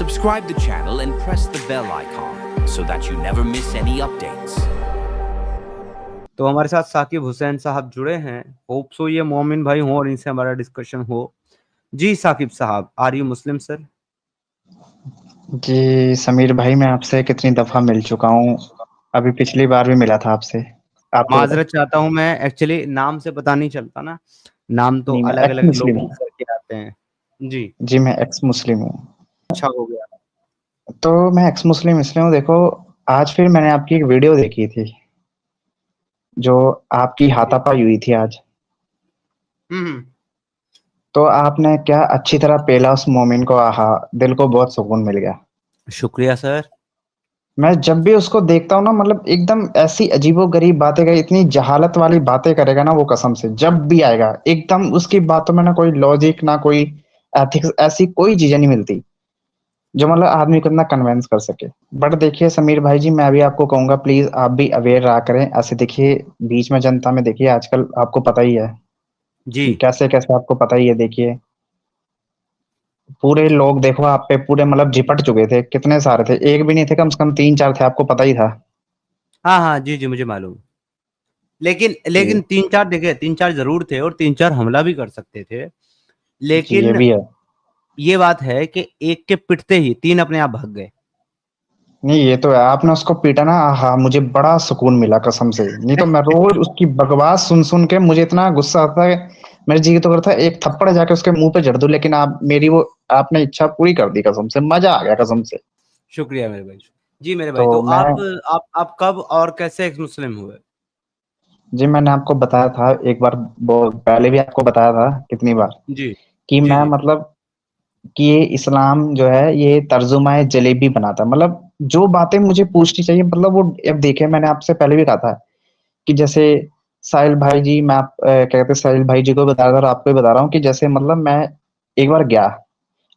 Subscribe the channel and press the bell icon so that you never miss any updates. तो हमारे साथ साकिब हुसैन साहब जुड़े हैं। होप सो ये मोमिन भाई हो और इनसे हमारा डिस्कशन हो। जी साकिब साहब, आर यू मुस्लिम सर? जी समीर भाई, मैं आपसे कितनी दफा मिल चुका हूँ। अभी पिछली बार भी मिला था आपसे। आपको माजरत चाहता हूँ, मैं एक्चुअली नाम से पता नहीं चलता ना, नाम तो नहीं, मैं अलग एक्स अलग मुस्लिम लोग हूँ। करके आते हैं। जी, जी मैं एक्स मुस्लिम हूँ। अच्छा हो गया। तो मैं एक्स मुस्लिम इसलिए हूँ, देखो आज फिर मैंने आपकी एक वीडियो देखी थी जो आपकी हाथापाई हुई थी आज। हम्म। तो आपने क्या अच्छी तरह पेला उस मोमिन को, आहा दिल को बहुत सुकून मिल गया। शुक्रिया सर। मैं जब भी उसको देखता हूँ ना, मतलब एकदम ऐसी अजीबो गरीब बातें करे, इतनी जहालत वाली बातें करेगा ना वो, कसम से जब भी आएगा एकदम उसकी बातों में ना कोई लॉजिक ना कोई एथिक्स, ऐसी कोई चीजें नहीं मिलती जो मतलब आदमी को इतना कन्विंस कर सके। बट देखिए समीर भाई जी, मैं भी आपको कहूंगा प्लीज आप भी अवेयर रहा करें। ऐसे देखिए बीच में जनता में देखिए आजकल आपको पता ही है जी कि कैसे कैसे, आपको पता ही है। देखिए पूरे लोग देखो आप पे पूरे मतलब झिपट चुके थे, कितने सारे थे, एक भी नहीं थे, कम से कम 3-4 थे, आपको पता ही था। हाँ हाँ, जी जी, मुझे मालूम। लेकिन जी लेकिन 3-4 देखिए, 3-4 जरूर थे और 3-4 हमला भी कर सकते थे। जी, ये लेकिन भी है। ये बात है कि एक के पिटते ही 3 अपने आप भाग गए। नहीं ये तो है, आपने उसको पीटा ना, हाँ मुझे बड़ा सुकून मिला कसम से। नहीं तो मैं रोज उसकी बकवास सुन सुन के मुझे इतना गुस्सा आता है, मेरे जी तो करता है एक थप्पड़ जाके उसके मुंह पे जड़ दूं, लेकिन आप मेरी वो आपने इच्छा पूरी कर दी, कसम से मजा आ गया कसम से। शुक्रिया मेरे भाई। जी मेरे तो भाई, तो मैं आप कब और कैसे एक मुस्लिम हुए? जी मैंने आपको बताया था एक बार, बहुत पहले भी आपको बताया था कितनी बार, जी कि जी मैं जी। मतलब कि ये इस्लाम जो है ये तर्जुमा जलेबी बनाता है। मतलब जो बातें मुझे पूछनी चाहिए, मतलब वो अब देखे, मैंने आपसे पहले भी कहा था कि जैसे साहिल भाई जी, मैं आप क्या कहते हैं, साहिल भाई जी को बता रहा था और आपको भी बता रहा हूँ कि जैसे मतलब मैं एक बार गया,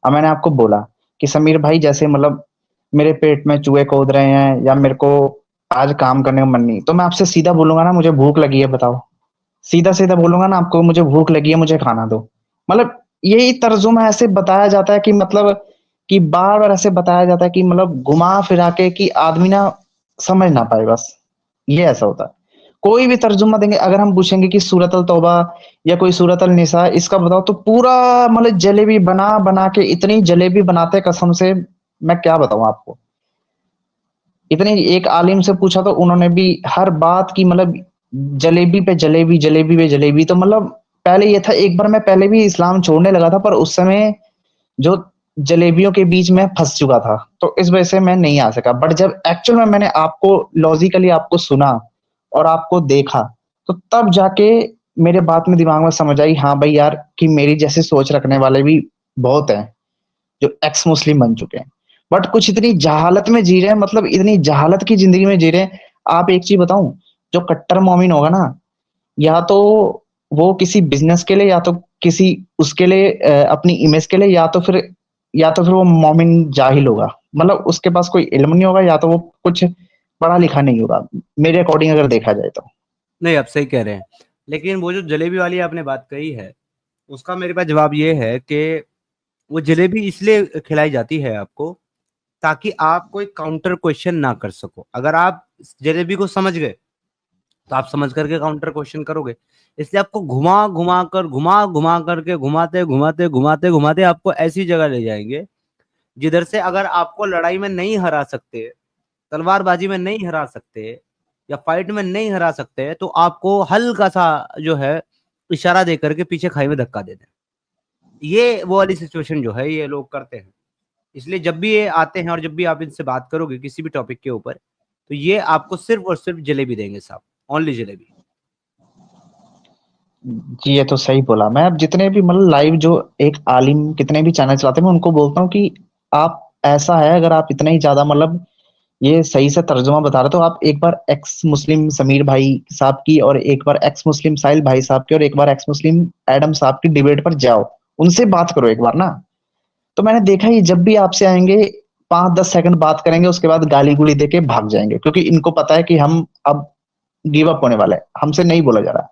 अब मैंने आपको बोला कि समीर भाई जैसे मतलब मेरे पेट में चूहे कूद रहे हैं या मेरे को आज काम करने का मन नहीं, तो मैं आपसे सीधा बोलूंगा ना मुझे भूख लगी है, बताओ। सीधा सीधा बोलूंगा ना आपको, मुझे भूख लगी है, मुझे खाना दो। मतलब यही तर्जुमा ऐसे बताया जाता है कि मतलब कि बार बार ऐसे बताया जाता है कि मतलब घुमा फिरा के कि आदमी ना समझ ना पाए, बस ये ऐसा होता है। कोई भी तर्जुमा देंगे, अगर हम पूछेंगे कि सूरत अल तौबा या कोई सूरत अल निसा इसका बताओ, तो पूरा मतलब जलेबी बना बना के इतनी जलेबी बनाते कसम से, मैं क्या बताऊं आपको। इतने एक आलिम से पूछा तो उन्होंने भी हर बात की मतलब जलेबी पे जलेबी, जलेबी पे जलेबी। तो मतलब पहले ये था, एक बार मैं पहले भी इस्लाम छोड़ने लगा था, पर उस समय जो जलेबियों के बीच में फंस चुका था, तो इस वजह से मैं नहीं आ सका। बट जब एक्चुअल में मैंने आपको लॉजिकली आपको सुना और आपको देखा, तो तब जाके मेरे बात में दिमाग में समझ आई, हाँ भाई यार, कि मेरी जैसे सोच रखने वाले भी बहुत हैं जो एक्स मुस्लिम बन चुके हैं, बट कुछ इतनी जहालत में जी रहे हैं, मतलब इतनी जहालत की जिंदगी में जी रहे हैं। आप एक चीज बताऊं, जो कट्टर मोमिन होगा ना, या तो वो किसी बिजनेस के लिए, या तो किसी उसके लिए अपनी इमेज के लिए, या तो फिर वो मोमिन जाहिल होगा, मतलब उसके पास कोई इल्म नहीं होगा, या तो वो कुछ पढ़ा लिखा नहीं होगा, मेरे अकॉर्डिंग अगर देखा जाए तो। नहीं, आप सही कह रहे हैं। लेकिन वो जो जलेबी वाली आपने बात कही है, उसका मेरे पास जवाब ये है कि वो जलेबी इसलिए खिलाई जाती है आपको ताकि आप कोई काउंटर क्वेश्चन ना कर सको। अगर आप जलेबी को समझ गए तो आप समझ करके काउंटर क्वेश्चन करोगे। इसलिए आपको घुमा घुमा करके घुमाते घुमाते घुमाते घुमाते आपको ऐसी जगह ले जाएंगे जिधर से अगर आपको लड़ाई में नहीं हरा सकते, तलवारबाजी में नहीं हरा सकते या फाइट में नहीं हरा सकते, तो आपको हल्का सा जो है इशारा दे करके पीछे खाई में धक्का दे दें। ये वो वाली सिचुएशन जो है ये लोग करते हैं। इसलिए जब भी ये आते हैं और जब भी आप इनसे बात करोगे किसी भी टॉपिक के ऊपर, तो ये आपको सिर्फ और सिर्फ जलेबी देंगे साहब, ओनली जलेबी। जी ये तो सही बोला। मैं अब जितने भी मतलब लाइव जो एक आलिम कितने भी चैनल चलाते हैं, मैं उनको बोलता हूँ कि आप ऐसा है, अगर आप इतने ही ज्यादा मतलब ये सही से तर्जुमा बता रहे, तो आप एक बार एक्स मुस्लिम समीर भाई साहब की और एक बार एक्स मुस्लिम साहिल भाई साहब की और एक बार एक्स मुस्लिम एडम साहब की डिबेट पर जाओ, उनसे बात करो एक बार ना। तो मैंने देखा ही, जब भी आपसे आएंगे 5-10 सेकंड बात करेंगे, उसके बाद गाली गुली देके भाग जाएंगे, क्योंकि इनको पता है कि हम अब गिव अप होने वाले हैं, हमसे नहीं बोला जा रहा।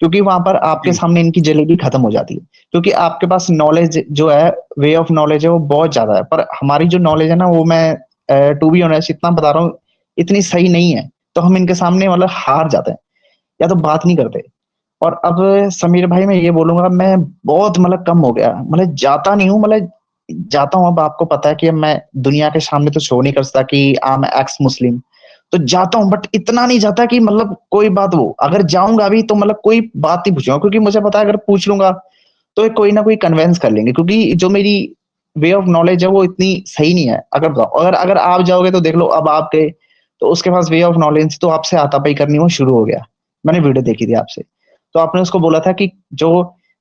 क्योंकि वहां पर आपके जी। सामने इनकी जलेबी खत्म हो जाती है, क्योंकि आपके पास नॉलेज जो है, वे ऑफ नॉलेज है वो बहुत ज्यादा है, पर हमारी जो नॉलेज है ना वो मैं टू बी ऑनेस्ट इतना बता रहा हूँ, इतनी सही नहीं है, तो हम इनके सामने मतलब हार जाते हैं या तो बात नहीं करते। और अब समीर भाई मैं ये बोलूंगा, मैं बहुत मतलब कम हो गया, मतलब जाता नहीं हूँ, मतलब जाता हूँ, अब आपको पता है कि अब मैं दुनिया के सामने तो शो नहीं कर सकता कि आई एम एक्स मुस्लिम, तो जाता हूँ बट इतना नहीं जाता कि मतलब कोई बात, वो अगर जाऊंगा भी तो मतलब कोई बात नहीं पूछूंगा, क्योंकि मुझे पता है अगर पूछ लूंगा तो ये कोई ना कोई कन्वेंस कर लेंगे, क्योंकि जो मेरी वे ऑफ नॉलेज है वो इतनी सही नहीं है। अगर बताओ, अगर आप जाओगे तो देख लो, अब आप गए तो उसके पास वे ऑफ नॉलेज तो आपसे हाथापाई करनी वो शुरू हो गया। मैंने वीडियो देखी थी आपसे, तो आपने उसको बोला था कि जो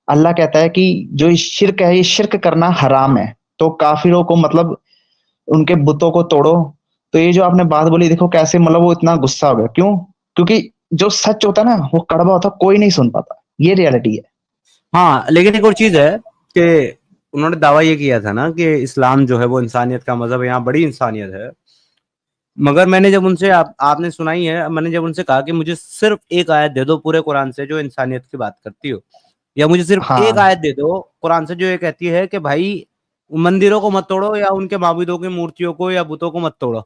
अल्लाह कहता है कि जो ये शिर्क है, ये शिर्क करना हराम है, तो काफिरों को मतलब उनके बुतों को तोड़ो। तो ये जो आपने बात बोली, देखो कैसे मतलब वो इतना गुस्सा हो गया, क्यों? क्योंकि जो सच होता है ना वो कड़वा होता, कोई नहीं सुन पाता, ये रियलिटी है। हाँ, लेकिन एक और चीज है कि उन्होंने दावा ये किया था ना कि इस्लाम जो है वो इंसानियत का मजहब है, यहाँ बड़ी इंसानियत है। मगर मैंने जब उनसे आपने सुनाई है, मैंने जब उनसे कहा कि मुझे सिर्फ एक आयत दे दो पूरे कुरान से जो इंसानियत की बात करती हो, या मुझे सिर्फ एक हाँ, आयत दे दो कुरान से जो ये कहती है कि भाई मंदिरों को मत तोड़ो या उनके माबूदों की मूर्तियों को या बुतों को मत तोड़ो,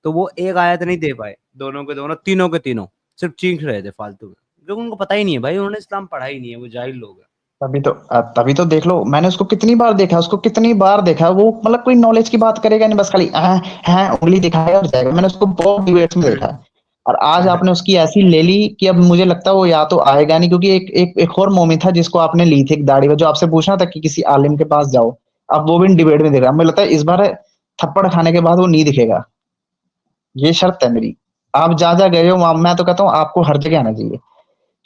तो वो एक आयत नहीं दे पाए। दोनों के दोनों, तीनों के तीनों सिर्फ चीख रहे थे फालतू में, क्योंकि उनको पता ही नहीं है भाई, उन्होंने इस्लाम पढ़ा ही नहीं है, वो जाहिल लोग हैं। तभी तो देख लो, मैंने उसको कितनी बार देखा, उसको कितनी बार देखा, वो मतलब कोई नॉलेज की बात करेगा नहीं, बस खाली है उंगली दिखाएगा और जाएगा। मैंने उसको बहुत डिबेट्स में देखा है, और आज आपने उसकी ऐसी ले ली कि अब मुझे लगता है वो या तो आएगा नहीं, क्योंकि एक और मोमिन था जिसको आपने ली थी एक दाढ़ी में, जो आपसे पूछना था कि किसी आलिम के पास जाओ, अब वो भी डिबेट में देख रहा है। मुझे लगता है इस बार थप्पड़ खाने के बाद वो नहीं दिखेगा, ये शर्त है मेरी। आप जा गए हो वहां, मैं तो कहता हूँ आपको हर जगह आना चाहिए,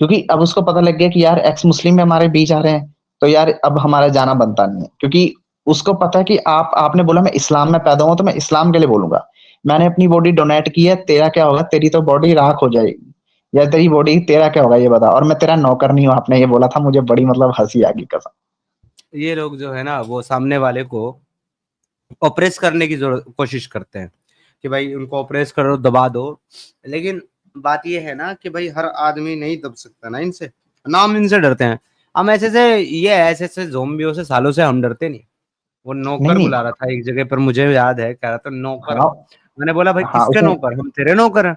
क्योंकि अब उसको पता लग गया कि यार एक्स मुस्लिम में हमारे बीच आ रहे हैं, तो यार अब हमारा जाना बनता नहीं है, क्योंकि उसको पता है कि आपने बोला मैं इस्लाम में पैदा हुआ तो मैं इस्लाम के लिए बोलूंगा। मैंने अपनी बॉडी डोनेट की है, तेरा क्या होगा? तेरी तो बॉडी राख हो जाएगी, या तेरी बॉडी तेरा क्या होगा ये बता, और मैं तेरा नौकर नहीं हूँ, आपने ये बोला था, मुझे बड़ी मतलब हंसी आ गई कसम। ये लोग जो है ना वो सामने वाले को ऑपरेस करने की कोशिश करते हैं कि भाई उनको ऑपरेस करो, दबा दो। लेकिन बात ये है ना कि भाई हर आदमी नहीं दब सकता ना इनसे, ना हम इनसे डरते हैं। हम ऐसे ऐसे ज़ोंबियों से सालों से हम डरते नहीं। वो नहीं नौकर नहीं। बुला रहा था एक जगह पर, मुझे याद है, कह रहा था नौकर। हाँ मैंने बोला भाई हाँ, किसके उसने नौकर? हम तेरे नौकर हैं।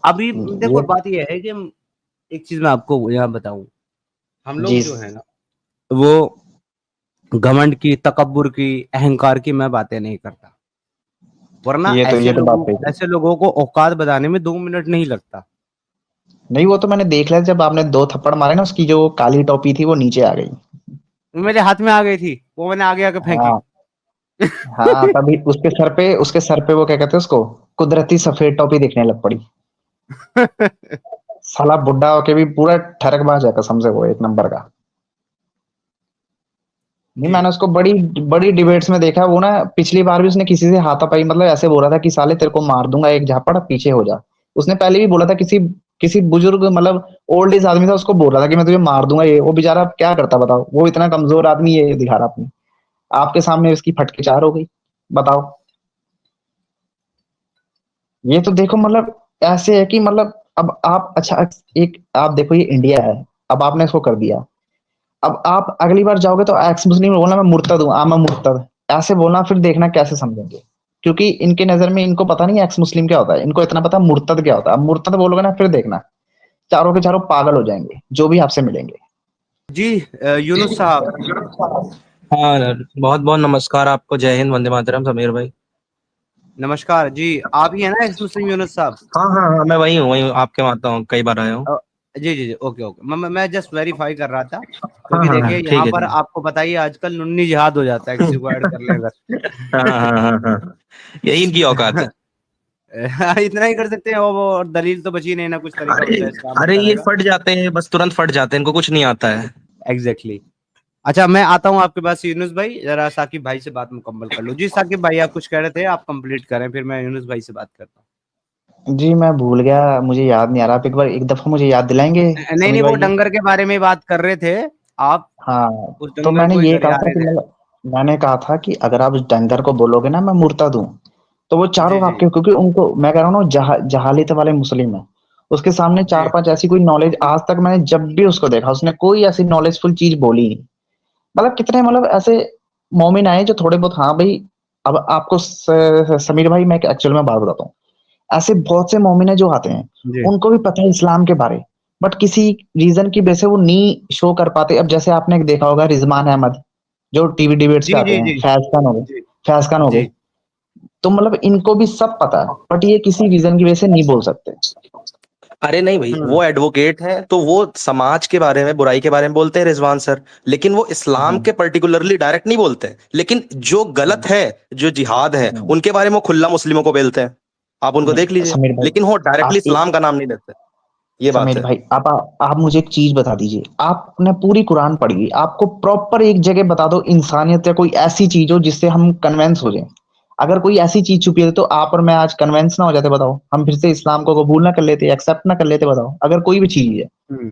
अभी देखो ये बात ये है कि एक चीज मैं आपको यहाँ बताऊं, हम लोग जी जो है ना वो घमंड की, तकब्बुर की, अहंकार की मैं बातें नहीं करता, वरना ये तो बात सही है। ऐसे लोगों को औकात बताने में 2 मिनट नहीं लगता। नहीं, वो तो मैंने देख लिया, जब आपने दो थप्पड़ मारे ना, उसकी जो काली टोपी थी वो नीचे आ गई। वो मेरे हाथ में आ गई थी, वो मैंने आगे आके फेंकी। हाँ हाँ, तभी उसके सर पे वो क्या कहते हैं उसको, कुदरती सफेद टोपी दिखने लग पड़ी। साला बुड्ढा होके भी पूरा ठरकबाज है कसम से, वो एक नंबर का। नहीं, जी। मैंने उसको बड़ी बड़ी डिबेट्स में देखा, वो ना पिछली बार भी उसने किसी से हाथापाई, मतलब ऐसे बोला था कि साले तेरे को मार दूंगा, एक झापड़ पीछे हो जा। उसने पहले भी बोला था, किसी किसी बुजुर्ग मतलब ओल्ड एज आदमी था, उसको बोल रहा था कि मैं तुझे मार दूंगा, ये वो बेचारा क्या करता बताओ, वो इतना कमजोर आदमी ये दिखा रहा अपनी, आपके सामने उसकी फटके चार हो गई, बताओ। ये तो देखो मतलब ऐसे है कि मतलब अब आप अच्छा, एक आप देखो ये इंडिया है, अब आपने इसको कर दिया, अब आप अगली बार जाओगे तो एक्स मुस्लिम बोलना, मैं मुर्तद हूँ, मैं मुर्तद ऐसे बोलना, फिर देखना कैसे समझेंगे, क्योंकि इनके नजर में इनको पता नहीं एक्स मुस्लिम क्या होता है, इनको इतना पता मुर्तद क्या होता है। अब मुर्तद बोलोगे ना, फिर देखना चारों के चारों पागल हो जाएंगे जो भी आपसे मिलेंगे। जी। यूनुस साहब, हाँ, बहुत बहुत नमस्कार आपको। जय हिंद, वंदे मातरम, समीर भाई। नमस्कार जी। आप ही है ना एक्स मुस्लिम यूनुस साहब? हाँ हाँ हाँ, मैं वही हूँ, आपके वहाँ आता हूँ, कई बार आया हूँ। अ, जी जी जी, ओके ओके। मैं जस्ट वेरीफाई कर रहा था, हाँ क्योंकि हाँ देखिए हाँ, यहाँ ठीक है पर ठीक आपको बताइए आजकल नुन्नी जिहाद हो जाता है किसी को ऐड कर लें है। हाँ हाँ हाँ हाँ, यही इनकी औकात है। अगर। इतना ही कर सकते हैं, वो और दलील तो बची नहीं ना, कुछ तरीका अरे बचा इस्लाम अरे, बताने ये का। फट जाते हैं, बस तुरंत फट जाते हैं, इनको कुछ नहीं आता है। Exactly exactly. अच्छा, मैं आता हूँ आपके पास यूनुस भाई, जरा साकिब भाई से बात मुकम्मल कर लो। जी साकिब भाई, आप कुछ कह रहे थे, आप कंप्लीट करें, फिर मैं यूनुस भाई से बात करता जी मैं भूल गया, मुझे याद नहीं आ रहा, आप एक बार एक दफा मुझे याद दिलाएंगे हूँ। नहीं नहीं, समीर वो भाई जी? डंगर के बारे में बात कर रहे थे आप, हाँ, उस तो डंगर मैंने को ही ये कहा गरिया था रहे कि थे। मतलब मैंने कहा था कि अगर आप उस डंगर को बोलोगे ना मैं मुर्तद हूँ, तो वो जी चारों जी आपके, क्योंकि उनको मैं कह रहा हूँ ना जहालियत वाले मुस्लिम है, उसके सामने जी, 4-5 ऐसी कोई नॉलेज आज तक मैंने जब भी उसको देखा उसने कोई ऐसी नॉलेजफुल चीज बोली नहीं। मतलब कितने मतलब ऐसे मोमिन आए जो थोड़े बहुत, हाँ भाई, अब आपको समीर भाई मैं एक्चुअल में बात बताता हूँ, ऐसे बहुत से मोमिन है जो आते हैं, जी, उनको भी पता है इस्लाम के बारे, बट किसी रीजन की वजह से वो नहीं शो कर पाते। अब जैसे आपने देखा होगा रिजवान अहमद, जो टीवी डिबेट्स जी, पे आते जी, हैं, जी, फैज खान हो गए, जी, फैज खान हो जी। गए, तो मतलब इनको भी सब पता है, बट ये किसी रीजन की वजह से नहीं बोल सकते। अरे नहीं भाई, हुँ, वो एडवोकेट हैं तो वो समाज के बारे में, बुराई के बारे में बोलते हैं रिजवान सर, लेकिन वो इस्लाम हम्म, के पर्टिकुलरली डायरेक्ट नहीं बोलते हैं। लेकिन जो गलत हम्म, है, जो जिहाद है, हम्म, उनके बारे में वो खुला मुस्लिमों को बेलते हैं। आप उनको देख लीजिए, समीर भाई, लेकिन वो डायरेक्टली आप इस्लाम का नाम नहीं लेते। ये बात समीर है। भाई, आप मुझे एक चीज बता दीजिए, आपने पूरी कुरान पढ़ी, आपको प्रॉपर एक जगह बता दो इंसानियत या कोई ऐसी चीज हो जिससे हम कन्वेंस हो जाए। अगर कोई ऐसी चीज छुपी है तो आप और मैं आज कन्वेंस ना हो जाते, बताओ, हम फिर से इस्लाम को कबूल ना कर लेते, एक्सेप्ट ना कर लेते, बताओ, अगर कोई भी चीज है। हुँ,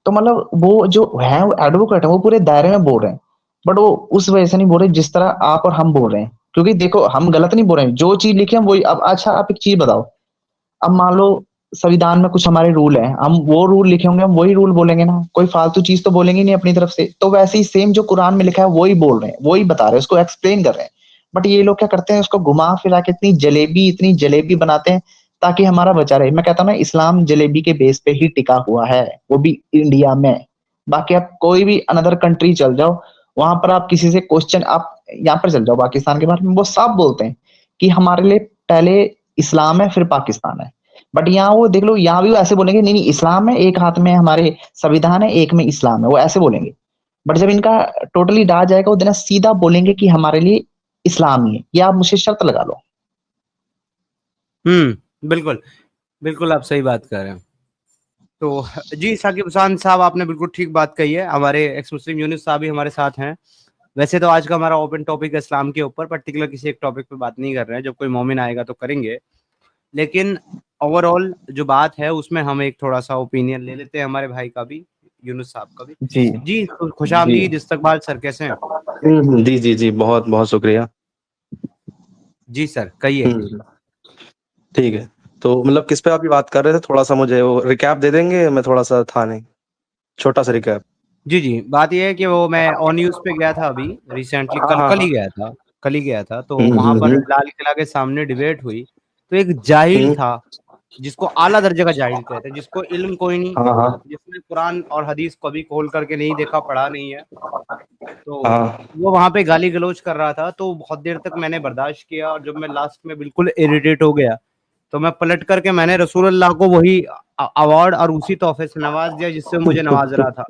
तो मतलब वो जो है वो एडवोकेट है, वो पूरे दायरे में बोल रहे हैं, बट वो उस वजह से नहीं बोल रहे जिस तरह आप और हम बोल रहे हैं। क्योंकि देखो हम गलत नहीं बोल रहे हैं, जो चीज लिखे हम वही। अब अच्छा आप एक चीज बताओ, अब मान लो संविधान में कुछ हमारे रूल है, हम वो रूल लिखे होंगे, हम वही रूल बोलेंगे ना, कोई फालतू चीज तो बोलेंगे नहीं अपनी तरफ से। तो वैसे ही सेम जो कुरान में लिखा है वही बोल रहे हैं, वही बता रहे हैं, उसको एक्सप्लेन कर रहे हैं। बट ये लोग क्या करते हैं, उसको घुमा फिरा के इतनी जलेबी बनाते हैं ताकि हमारा बचा रहे। मैं कहता हूँ ना, इस्लाम जलेबी के बेस पे ही टिका हुआ है, वो भी इंडिया में। बाकी आप कोई भी अनदर कंट्री चल जाओ, वहां पर आप किसी से क्वेश्चन, आप यहाँ पर चल जाओ पाकिस्तान के बारे में, वो साफ बोलते हैं कि हमारे लिए पहले इस्लाम है फिर पाकिस्तान है। बट यहाँ वो देख लो, यहाँ भी वो ऐसे बोलेंगे, नहीं नहीं इस्लाम है, एक हाथ में हमारे संविधान है, एक में इस्लाम है, वो ऐसे बोलेंगे। बट जब इनका टोटली डाह जाएगा, वो देना सीधा बोलेंगे कि हमारे लिए इस्लाम ही है, या आप मुझे शर्त लगा लो। हुँ, बिल्कुल, बिल्कुल आप सही बात कर रहे हैं। तो जी, साकिब हुसैन साहब आपने बिल्कुल ठीक बात कही है, हमारे एक्स मुस्लिम यूनुस साहब भी हमारे साथ हैं। वैसे तो आज का हमारा ओपन टॉपिक है इस्लाम के ऊपर, पर्टिकुलर किसी एक टॉपिक पे बात नहीं कर रहे हैं, जब कोई मोमिन आएगा तो करेंगे। लेकिन ओवरऑल जो बात है उसमें हम एक थोड़ा-सा ओपिनियन ले लेते हैं हमारे भाई का भी, यूनुस साहब का भी। जी, जी, जी, खुशामदीद, इस्तकबाल सर कैसे हैं? जी जी जी, बहुत बहुत शुक्रिया। जी सर, कहिए। हम्म, ठीक है। तो मतलब किस पे आप ये बात कर रहे थे, थोड़ा सा मुझे वो रिकैप दे देंगे? मैं थोड़ा सा था नहीं, छोटा सा रिकैप। जी, जी, बात ये है कि वो मैं ऑन न्यूज़ पे गया था अभी रिसेंटली, हाँ कल हाँ कल हाँ। ही गया था, कल ही गया था, तो वहाँ पर हम्म। लाल किला के सामने डिबेट हुई, तो एक जाहिल हम्म, था, जिसको आला दर्जे का जाहिल कहते हैं, जिसको इल्म कोई नहीं, हाँ हाँ जिसने कुरान और हदीस कभी खोल करके नहीं देखा, पढ़ा नहीं है, तो हाँ। वो वहाँ पे गाली-गलौच कर रहा था, तो बहुत देर तक मैंने बर्दाश्त किया और जब मैं लास्ट में बिल्कुल इरिटेट हो गया, तो मैं पलट करके मैंने रसूलुल्लाह को वही अवार्ड और उसी तोहफ़े से नवाज़ दिया जिससे वो मुझे नवाज़ रहा था।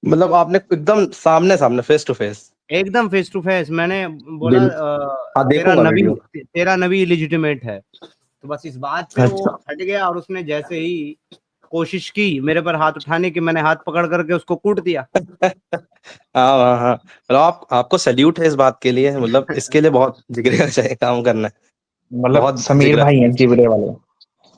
मतलब आपने एकदम सामने सामने, फेस टू फेस? एकदम फेस टू फेस मैंने बोला बिल हाँ, देखूंगा वीडियो। तेरा नबी इलेजिटिमेट है। तो बस इस बात पे वो अच्छा। हट गया और उसने जैसे ही कोशिश की मेरे पर हाथ उठाने की, मैंने हाथ पकड़ करके उसको कूट दिया। हाँ हाँ हाँ, मतलब आपको सैल्यूट है इस बात के लिए, मतलब इसके लिए बहुत जिगरे का चाहिए काम करना है, मतलब बहुत समीर जिगरा भाई चाहिए हैं इसके लिए। जिबड़े वाले।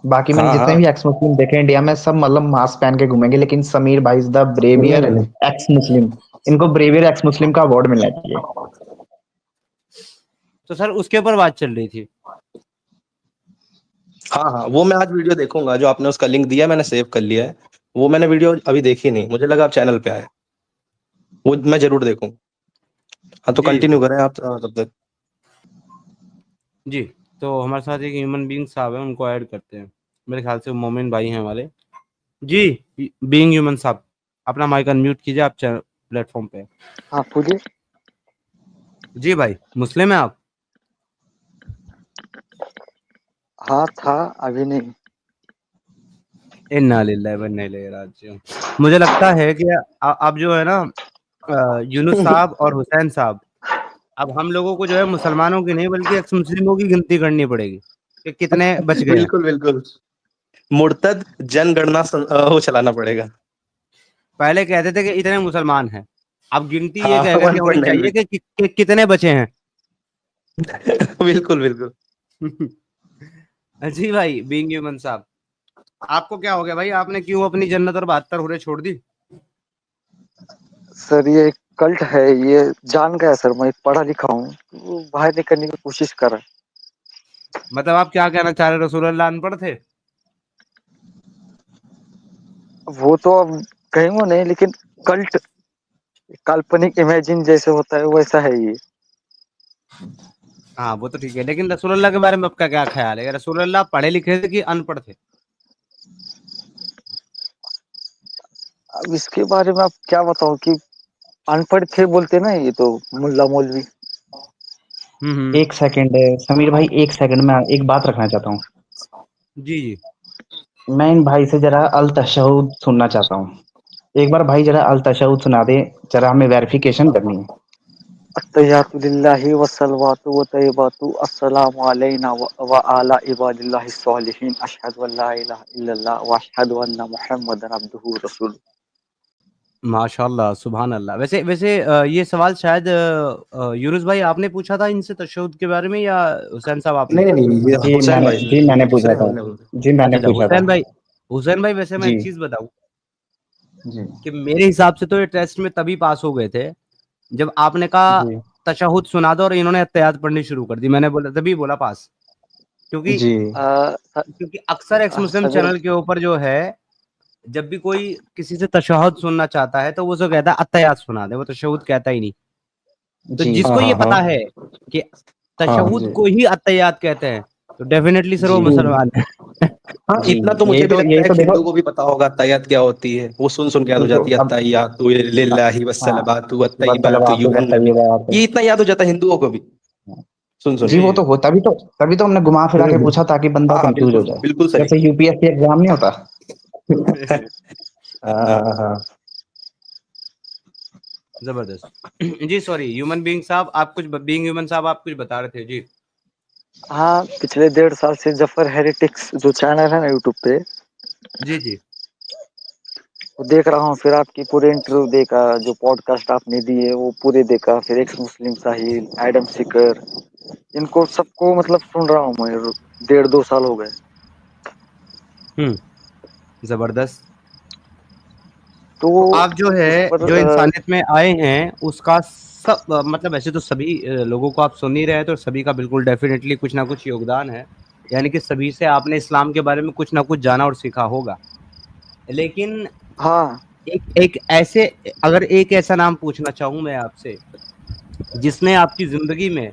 बाकी मैंने हाँ जितने हाँ। भी एक्स मुस्लिम देखे इंडिया में, सब मतलब मास्क पहन के घूमेंगे, लेकिन समीर भाई इज द नहीं ब्रेवियर नहीं नहीं। एक्स मुस्लिम। इनको ब्रेवियर एक्स मुस्लिम का अवार्ड मिलना चाहिए। तो सर उसके ऊपर बात चल रही थी। हाँ हाँ, वो मैं आज वीडियो देखूंगा, जो आपने उसका लिंक दिया है, मैंने सेव कर लिया है। वो मैंने वीडियो अभी देखी नहीं, मुझे लगा आप चैनल पे आए। वो मैं जरूर देखूंगा। हाँ, तो जी, कंटिन्यू करें आप तब तक। जी। तो हमारे साथ एक ह्यूमन बीइंग साहब हैं, उनको ऐड करते हैं। मेरे ख्याल से वो मोमिन भाई हैं हमारे। जी, बीइंग ह्यूमन साहब, अपना माइक अनम्यूट कीजिए, आप प्लेटफ़ॉर्म पे हैं। हाँ पूछिए। जी भाई, मुस्लिम हैं आप? हाँ था, अभी नहीं। इन्ना लिल्लाहि व इन्ना इलैहि राजिऊन। मुझे लगता है कि अब जो है ना यूनुस साहब और हुसैन साहब, अब हम लोगों को जो है मुसलमानों की नहीं बल्कि एक्स मुस्लिमों की गिनती करनी पड़ेगी कि कितने बच गए हैं। बिल्कुल बिल्कुल। मुर्तद जनगणना वो चलाना पड़ेगा। पहले कहते थे कि इतने मुसलमान हैं, अब गिनती ये हाँ, कह करके होनी 1.9 चाहिए बिलियन। कि कितने बचे हैं। बिल्कुल बिल्कुल। जी भाई, बीइंग ह्यूमन साहब, आपको क्या हो गया भाई? आपने क्यों अपनी जन्नत और 72 हूरें छोड़ दी? सर ये कल्ट है, ये जान गया सर, मैं पढ़ा लिखा हूँ, वो बाहर निकलने की कोशिश कर रहा है। मतलब आप क्या कहना चाह रहे हैं, रसूलुल्लाह अनपढ़ थे? वो तो अब कहूँगा नहीं, लेकिन कल्ट काल्पनिक इमेजिन जैसे होता है वैसा है ये। हाँ वो तो ठीक है, लेकिन रसूलुल्लाह के बारे में आपका क्या ख्याल है? रसूलुल्लाह पढ़े लिखे थे कि अनपढ़ थे? अब इसके बारे में आप क्या बताऊं कि अनपढ़ थे बोलते ना ये तो मुल्ला मौलवी। एक सेकंड समीर भाई, एक सेकंड में एक बात रखना चाहता हूँ। जी जी। मैं इन भाई से जरा अल तशहुद सुनना चाहता हूँ। एक बार भाई जरा अल तशहुद सुना दे, जरा हमें वेरिफिकेशन करनी है। अत्तहियातु लिल्लाहि वस्सलवातु व तय्यबातु अस्सलामु अलैना व अला इबादिल्लाहिस सालिहीन अशहदु अन ला इलाहा इल्लल्लाह व अशहदु अन्ना मुहम्मदन अब्दुहु व रसूलुहु। माशाल्लाह, सुभान अल्लाह। वैसे वैसे ये सवाल शायद यूनुस भाई आपने पूछा था इनसे तशहुद के बारे में, या हुसैन साहब आपने? नहीं नहीं नहीं, ये जी हुसैन मैंने भाई से जी मैंने पूछा दूसरे था। हमने बोला। जी मैंने अच्छा, पूछा था। हुसैन भाई वैसे मैं जी एक चीज़ बताऊँ जी कि मेरे हिसाब से तो ये टेस्ट में तभी पास हो गए थे, जब आपने कहा जी तशहुद सुना दो और इन्होंने अत्तहियात पढ़नी शुरू कर दी। मैंने बोला तभी बोला पास। क्योंकि जी क्योंकि अक्सर एक्स मुस्लिम समीर चैनल के ऊपर जो है, जब भी कोई किसी से तशहुद सुनना चाहता है तो वो जो कहता है अत्तहियात सुना दे, वो तशहुद कहता ही नहीं। तो जी जिसको हाँ ये हाँ पता हाँ है कि हाँ तशहुद जी को ही अत्तहियात कहते हैं, तो डेफिनेटली सर वो जी मुसलमान है। हाँ, जी इतना तो मुझे भी लगता यही है तो कि देखो, हिंदू को भी पता होगा अत्तहियात क्या होती है। वो सुन सुन के याद हो देखो जाती है अब अत्तहियातु लिल्लाहि हाँ वस्सलावातु वत्तय्यिबातु वसलवातु युहन नबी। वतय्यबातु। ये इतना याद हो जाता है हिंदुओं को भी सुन सुन जी के। वो तो हो, तभी तो हमने घुमा फिरा के पूछा ताकि बंदा हाँ हाँ, कंफ्यूज हो बिल्कुल जाए। बिल्कुल सही। जैसे यूपीएससी एग्जाम नहीं होता। हाँ हाँ हाँ। जबरदस्त। जी सॉरी, ह्यूमन बीइंग साहब आप कुछ बीइंग ह्यूमन साहब आप कुछ बता रहे थे जी। हाँ, पिछले 1.5 साल से जफर हेरिटिक्स जो चैनल है ना यूट्यूब पे, जी जी। वो देख रहा हूँ। फिर आपकी पूरे इंटरव्यू देखा, जो पॉडकास्ट आपने दिए वो पूरे देखा। फिर एक्स मुस्लिम साहिल, एडम सिकर, इनको सबको मतलब सुन रहा हूँ मैं। 1.5-2 साल हो गए। जबरदस्त। तो तो आप जो उस है पर जो इंसानियत में आए हैं उसका सब मतलब वैसे तो सभी लोगों को आप सुन ही रहे हैं, तो सभी का बिल्कुल डेफिनेटली कुछ ना कुछ योगदान है। यानी कि सभी से आपने इस्लाम के बारे में कुछ ना कुछ जाना और सीखा होगा। लेकिन हाँ एक एक ऐसे अगर एक ऐसा नाम पूछना चाहूँ मैं आपसे, जिसने आपकी ज़िंदगी में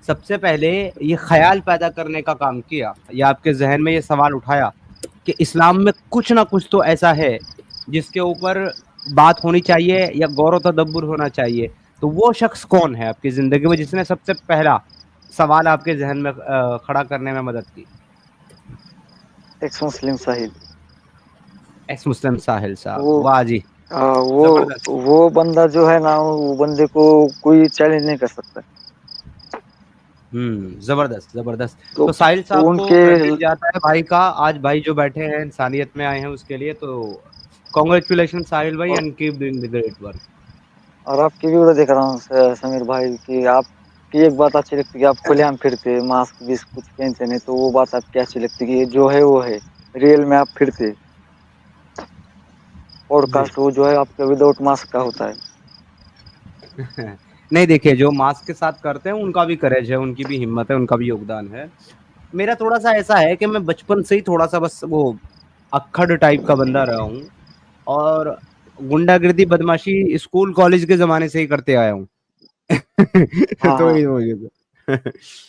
सबसे पहले ये ख़्याल पैदा करने का काम किया, या आपके ज़हन में ये सवाल उठाया कि इस्लाम में कुछ ना कुछ तो ऐसा है जिसके ऊपर बात होनी चाहिए या गौर तदब्बुर होना चाहिए, तो वो शख्स कौन है आपकी ज़िंदगी में जिसने सबसे पहला सवाल आपके ज़हन में खड़ा करने में मदद की? एक्स मुस्लिम साहिल। एक्स मुस्लिम साहिल साहब, वो वाह जी! वो ज़बरदस्त। वो बंदा जो है ना, वो बंदे को कोई चैलेंज नहीं कर सकता। ज़बरदस्त, ज़बरदस्त। तो तो साहिल तो साहब को उनके क्रेडिट जाता है भाई का, आज भाई जो बैठे हैं इंसानियत में आए हैं उसके लिए, तो कांग्रेचुलेशन साहिल भाई और, and keep doing the great work. आपकी वीडियो देख रहा हूँ समीर भाई की। आपकी एक बात अच्छी लगती है कि आप खुलेआम फिरते, मास्क भी कुछ पहनते नहीं, तो वो बात आपकी अच्छी लगती है कि जो है वो है, रियल में आप फिरते। जी। पॉडकास्ट वो जो है आपका विदाउट मास्क का होता है। नहीं देखिए, जो मास्क के साथ करते हैं उनका भी करेज है, उनकी भी हिम्मत है, उनका भी योगदान है। मेरा थोड़ा-सा ऐसा है कि मैं बचपन से ही थोड़ा-सा बस वो अक्खड़ टाइप का बंदा रहा हूँ, और गुंडागिर्दी, बदमाशी स्कूल कॉलेज के ज़माने से ही करते आया हूँ। हाँ तो हाँ। ये वजह से।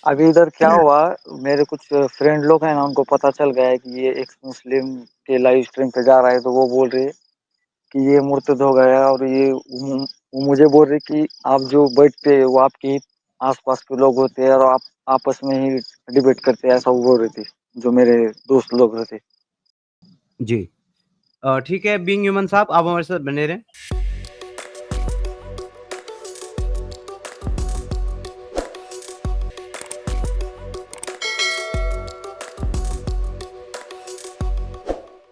अभी इधर क्या हुआ, मेरे कुछ फ्रेंड लोग हैं ना, उनको पता चल गया है कि ये एक्स मुस्लिम के लाइव स्ट्रीम पे जा रहा है, तो वो बोल रहे कि ये मुर्तद हो गया। और ये वो मुझे बोल रहे कि आप जो बैठते हैं वो आपके ही आसपास के लोग होते हैं और आप आपस में ही डिबेट करते हैं, ऐसा वो बोल रहे थे, जो मेरे दोस्त लोग रहते। जी। ठीक है बीइंग ह्यूमन साहब आप हमारे साथ बने रहें।